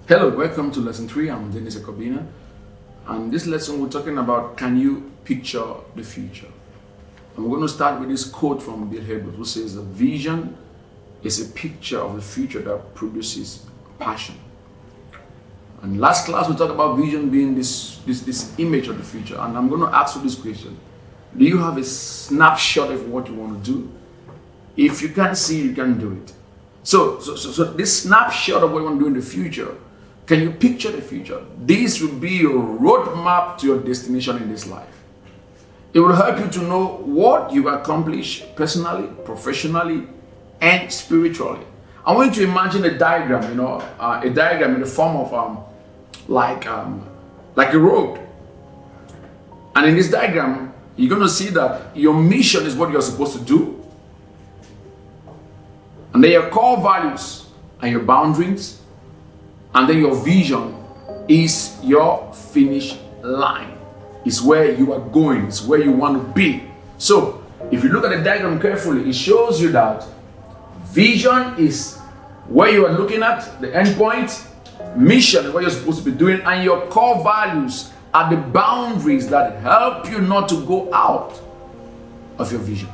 Hello, welcome to lesson 3. I'm Denis Ekobena, and this lesson we're talking about, can you picture the future? And we're going to start with this quote from Bill Hebert, who says, a vision is a picture of the future that produces passion. And last class we talked about vision being this image of the future, and I'm going to ask you this question. Do you have a snapshot of what you want to do? If you can't see it, you can do it. So this snapshot of what you want to do in the future, can you picture the future? This will be your roadmap to your destination in this life. It will help you to know what you accomplish personally, professionally, and spiritually. I want you to imagine a diagram, a diagram in the form of like a road. And in this diagram, you're going to see that your mission is what you're supposed to do. And then your core values and your boundaries. And then your vision is your finish line. It's where you are going. It's where you want to be. So, if you look at the diagram carefully, it shows you that vision is where you are looking at, the end point. Mission is what you're supposed to be doing. And your core values are the boundaries that help you not to go out of your vision.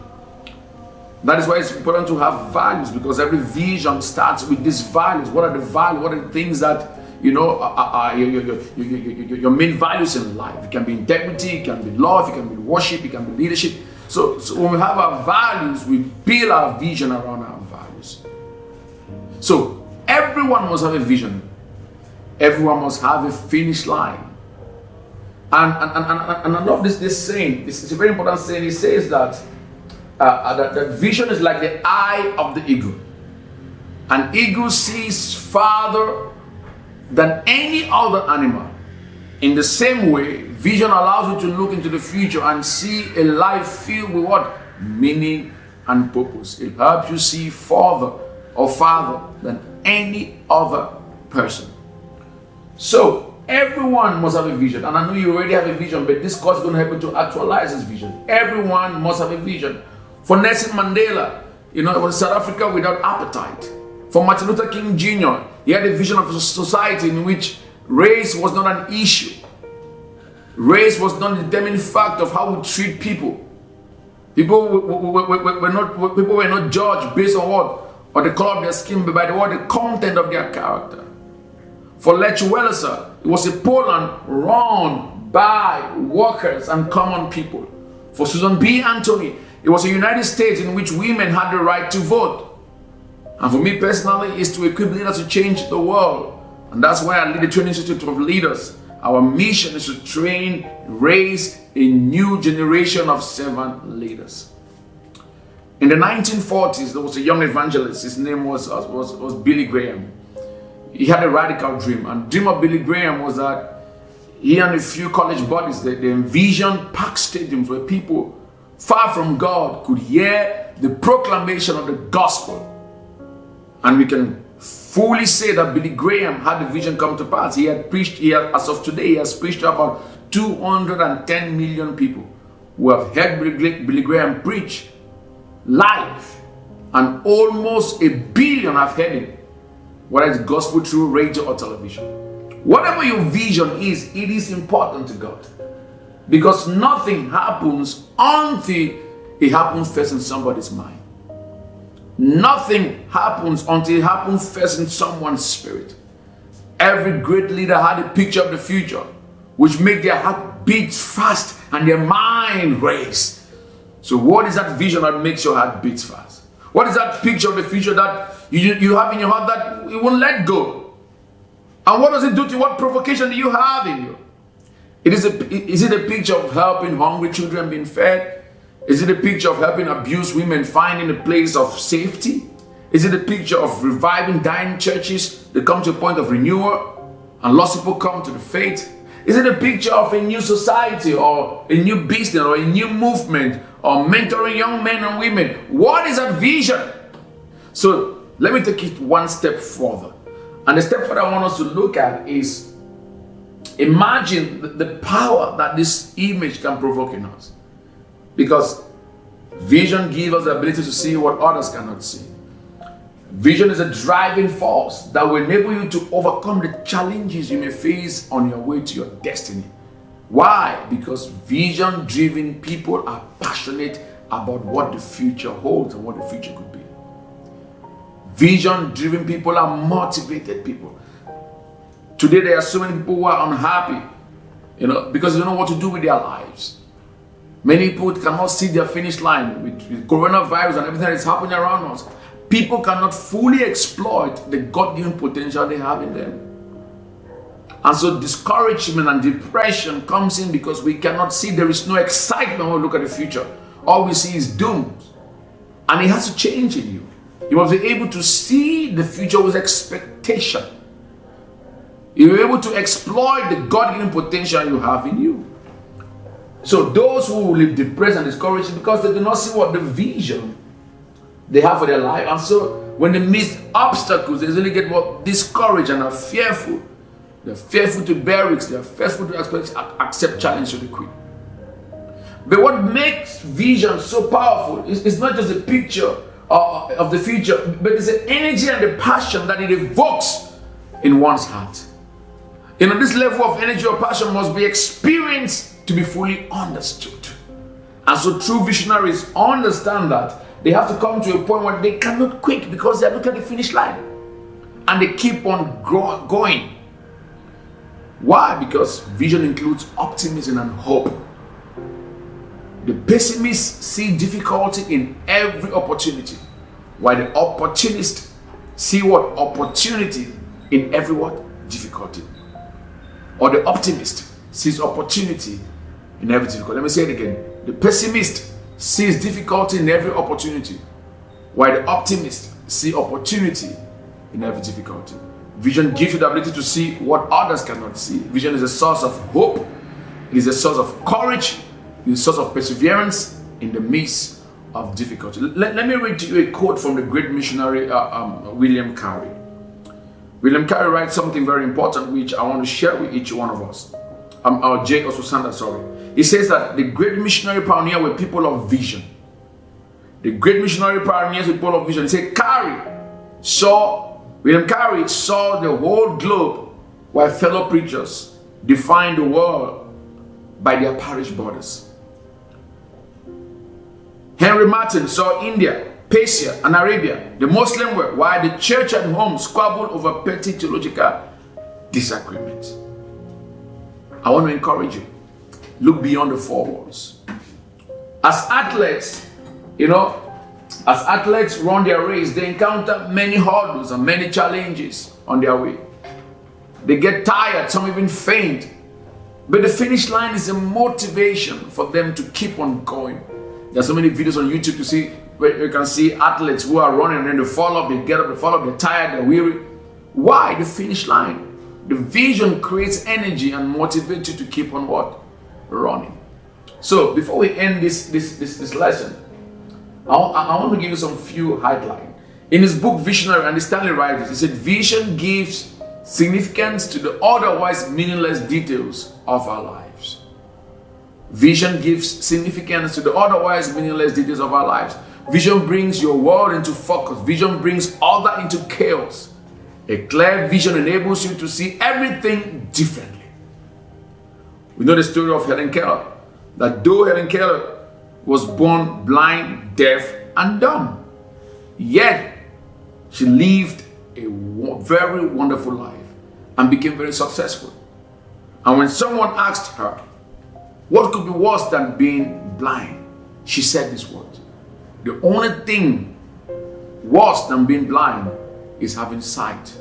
That is why it's important to have values, because every vision starts with these values. What are the values? What are the things that, are your main values in life? It can be integrity, it can be love, it can be worship, it can be leadership. So when we have our values, we build our vision around our values. So everyone must have a vision. Everyone must have a finish line. And I love this saying. This is a very important saying. It says that that vision is like the eye of the eagle. An eagle sees farther than any other animal. In the same way, vision allows you to look into the future and see a life filled with what? Meaning and purpose. It helps you see farther than any other person. So everyone must have a vision. And I know you already have a vision, but this course is going to help you to actualize this vision. Everyone must have a vision. For Nelson Mandela, it was South Africa without appetite. For Martin Luther King Jr., he had a vision of a society in which race was not an issue. Race was not the determining factor of how we treat people. People were not judged based on what? On the color of their skin, but by the content of their character. For Lech Walesa, it was a Poland run by workers and common people. For Susan B. Anthony, it was a United States in which women had the right to vote. And for me personally, it's to equip leaders to change the world. And that's why I lead the Training Institute of Leaders. Our mission is to raise a new generation of servant leaders. In the 1940s, there was a young evangelist. His name was Billy Graham. He had a radical dream. And the dream of Billy Graham was that he and a few college buddies, they envisioned packed stadiums where people far from God could hear the proclamation of the gospel. And we can fully say that Billy Graham had the vision come to pass. As of today, he has preached to about 210 million people who have heard Billy Graham preach live. And almost 1 billion have heard him, whether it's gospel through radio or television. Whatever your vision is, it is important to God. Because nothing happens until it happens first in somebody's mind. Nothing happens until it happens first in someone's spirit. Every great leader had a picture of the future, which made their heart beat fast and their mind race. So what is that vision that makes your heart beat fast? What is that picture of the future that you have in your heart that you won't let go? And what does it do to you? What provocation do you have in you? Is it a picture of helping hungry children being fed? Is it a picture of helping abused women finding a place of safety? Is it a picture of reviving dying churches that come to a point of renewal and lost people come to the faith? Is it a picture of a new society or a new business or a new movement or mentoring young men and women? What is that vision? So let me take it one step further. And the step further I want us to look at is, imagine the power that this image can provoke in us. Because vision gives us the ability to see what others cannot see. Vision is a driving force that will enable you to overcome the challenges you may face on your way to your destiny. Why? Because vision-driven people are passionate about what the future holds and what the future could be. Vision-driven people are motivated people. Today there are so many people who are unhappy, because they don't know what to do with their lives. Many people cannot see their finish line with coronavirus and everything that is happening around us. People cannot fully exploit the God-given potential they have in them. And so discouragement and depression comes in because we cannot see. There is no excitement when we look at the future. All we see is doom. And it has to change in you. You must be able to see the future with expectation. You're able to exploit the God-given potential you have in you. So those who live depressed and discouraged because they do not see what the vision they have for their life. And so when they miss obstacles, they easily get discouraged and are fearful. They're fearful to bear risks. They're fearful to accept challenge really quick. But what makes vision so powerful is not just a picture of the future, but it's the energy and the passion that it evokes in one's heart. This level of energy or passion must be experienced to be fully understood. And so true visionaries understand that they have to come to a point where they cannot quit because they are looking at the finish line. And they keep on going. Why? Because vision includes optimism and hope. The pessimists see difficulty in every opportunity, while the opportunists see what? Opportunity in every what? Difficulty. Or the optimist sees opportunity in every difficulty. Let me say it again. The pessimist sees difficulty in every opportunity, while the optimist sees opportunity in every difficulty. Vision gives you the ability to see what others cannot see. Vision is a source of hope. It is a source of courage. It is a source of perseverance in the midst of difficulty. Let me read to you a quote from the great missionary William Carey. William Carey writes something very important which I want to share with each one of us. J. Ososanda, sorry. He says that the great missionary pioneers were people of vision. The great missionary pioneers were people of vision. He said William Carey saw the whole globe while fellow preachers defined the world by their parish borders. Henry Martin saw India, Persia, and Arabia, the Muslim world, while the church at home squabbled over petty theological disagreements. I want to encourage you. Look beyond the four walls. As athletes, as athletes run their race, they encounter many hurdles and many challenges on their way. They get tired, some even faint. But the finish line is a motivation for them to keep on going. There are so many videos on YouTube to see where you can see athletes who are running and then they fall off, they get up, they fall off, they're tired, they're weary. Why? The finish line. The vision creates energy and motivates you to keep on what? Running. So before we end this lesson, I want to give you some few highlights. In his book Visionary, and Stanley writes, he said, vision gives significance to the otherwise meaningless details of our lives. Vision gives significance to the otherwise meaningless details of our lives. Vision brings your world into focus. Vision brings order into chaos. A clear vision enables you to see everything differently. We know the story of Helen Keller, that though Helen Keller was born blind, deaf, and dumb, yet she lived a very wonderful life and became very successful. And when someone asked her, what could be worse than being blind? She said this word: the only thing worse than being blind is having sight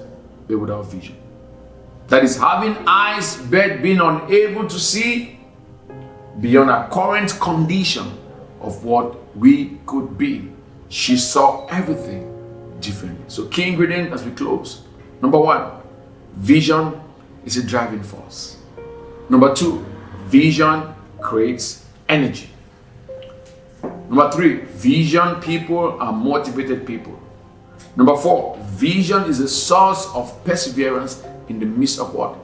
but without vision. That is, having eyes but being unable to see beyond our current condition of what we could be. She saw everything differently. So key ingredient as we close. Number one, vision is a driving force. Number two, vision creates energy. Number three, vision people are motivated people. Number four, vision is a source of perseverance in the midst of what?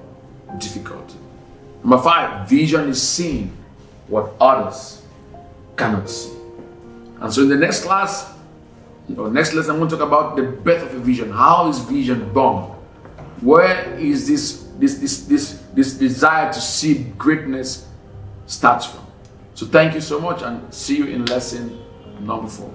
Difficulty. Number five, vision is seeing what others cannot see. And so in the next class, Next lesson, I'm going to talk about the birth of a vision. How is vision born? Where is this desire to see greatness starts from? So thank you so much, and see you in lesson number 4.